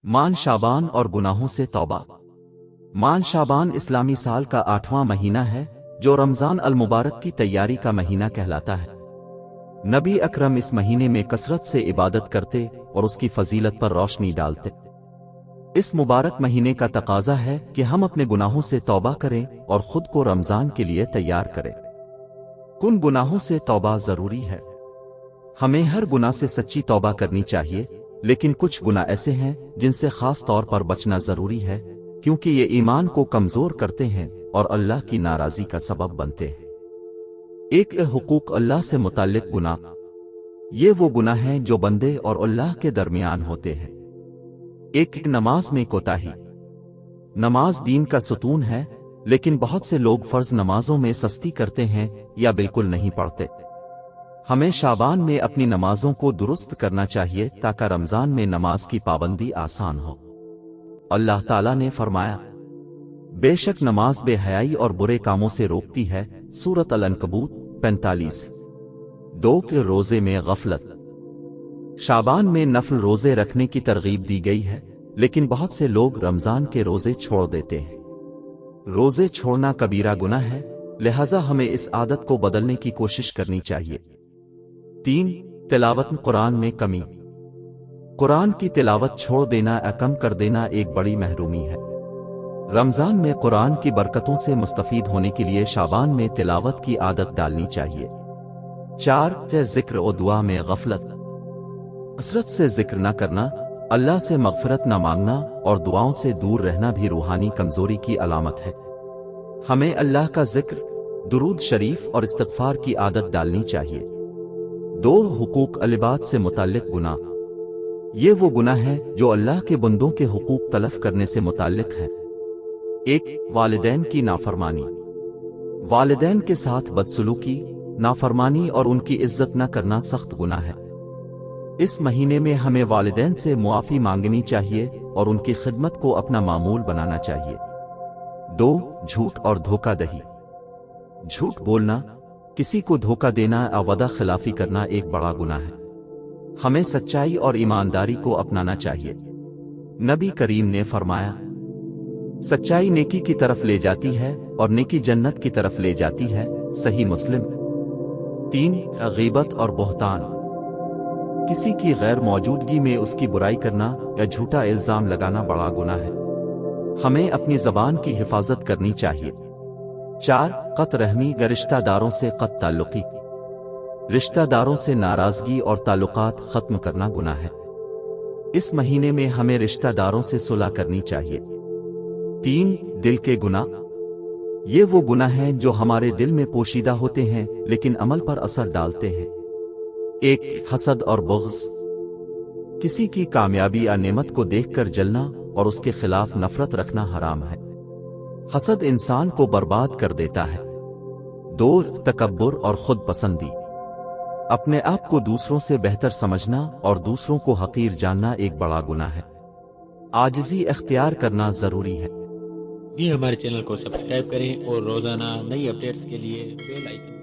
मान शाबान और गुनाहों से तौबा। मान शाबान इस्लामी साल का 8वां महीना है जो रमजान अल मुबारक की तैयारी का महीना कहलाता है। नबी अकरम इस महीने में कसरत से इबादत करते और उसकी फजीलत पर रोशनी डालते। इस मुबारक महीने का तकाजा है कि हम अपने गुनाहों से तौबा करें और खुद को रमजान के लिए तैयार करें। कुन गुनाहों से तौबा जरूरी है। हमें हर गुनाह से सच्ची तौबा करनी चाहिए, लेकिन कुछ गुनाह ऐसे हैं जिनसे खास तौर पर बचना जरूरी है, क्योंकि ये ईमान को कमजोर करते हैं और अल्लाह की नाराजगी का सबब बनते हैं। एक हुकूक अल्लाह से मुताल्लिक गुनाह, ये वो गुनाह हैं जो बंदे और अल्लाह के दरमियान होते हैं। एक नमाज में कोताही। नमाज दीन का सुतून है, लेकिन बहुत से लोग फर्ज नमाजों में सस्ती करते हैं या बिल्कुल नहीं पढ़ते। हमें शाबान में अपनी नमाजों को दुरुस्त करना चाहिए ताकि रमजान में नमाज की पाबंदी आसान हो। अल्लाह ताला ने फरमाया, बेशक नमाज बेहयाई और बुरे कामों से रोकती है। सूरत अल-अनकबूत 45। 2 के रोजे में गफलत। शाबान में नफल रोजे रखने की तरगीब दी गई है, लेकिन बहुत से लोग रमजान के रोजे छोड़ देते हैं। रोजे छोड़ना कबीरा गुनाह है, लिहाजा हमें इस आदत को बदलने की कोशिश करनी चाहिए। 3 तिलावत कुरान में कमी। कुरान की तिलावत छोड़ देना या कम कर देना एक बड़ी महरूमी है। रमजान में कुरान की बरकतों से मुस्तफीद होने के लिए शाबान में तिलावत की आदत डालनी चाहिए। 4 जिक्र और दुआ में गफलत। कसरत से जिक्र न करना, अल्लाह से मगफिरत न मांगना और दुआओं से दूर रहना भी रूहानी कमजोरी की अलामत है। हमें अल्लाह का जिक्र, दुरूद शरीफ और इस्तिग़फ़ार की आदत डालनी चाहिए। 2 हुकूक अल-इबाद से मुताल्लिक गुनाह। ये वो गुनाह है जो अल्लाह के बंदों के हुकूक तलफ करने से मुताल्लिक है। 1 वालिदैन की नाफरमानी। वालिदैन के साथ बदसलूकी, नाफरमानी और उनकी इज्जत न करना सख्त गुनाह है। इस महीने में हमें वालिदैन से मुआफ़ी मांगनी चाहिए और उनकी खिदमत को अपना मामूल बनाना चाहिए। 2 झूठ और धोखाधड़ी। झूठ बोलना, किसी को धोखा देना या वदा खिलाफी करना एक बड़ा गुनाह है। हमें सच्चाई और ईमानदारी को अपनाना चाहिए। नबी करीम ने फरमाया, सच्चाई नेकी की तरफ ले जाती है और नेकी जन्नत की तरफ ले जाती है। सही मुस्लिम। 3 गीबत और बोहतान। किसी की गैर मौजूदगी में उसकी बुराई करना या झूठा इल्जाम लगाना बड़ा गुनाह है। हमें अपनी ज़बान की हिफाजत करनी चाहिए। 4 क़त रहमी व रिश्तेदारों से क़त ताल्लुक़ी। रिश्तेदारों से नाराज़गी और ताल्लुक़ात ख़त्म करना गुनाह है। इस महीने में हमें रिश्तेदारों से सुलह करनी चाहिए। 3 दिल के गुनाह। ये वो गुनाह हैं जो हमारे दिल में पोशीदा होते हैं लेकिन अमल पर असर डालते हैं। 1 हसद और बुग़्ज़। किसी की कामयाबी या नेमत को देखकर जलना और उसके खिलाफ नफरत रखना हराम है। हसद इंसान को बर्बाद कर देता है। 2 तकब्बुर और खुद पसंदी। अपने आप को दूसरों से बेहतर समझना और दूसरों को हकीर जानना एक बड़ा गुनाह है। आजिज़ी इख्तियार करना जरूरी है। भी हमारे चैनल को सब्सक्राइब करें और रोजाना नई अपडेट्स के लिए बेल आइकन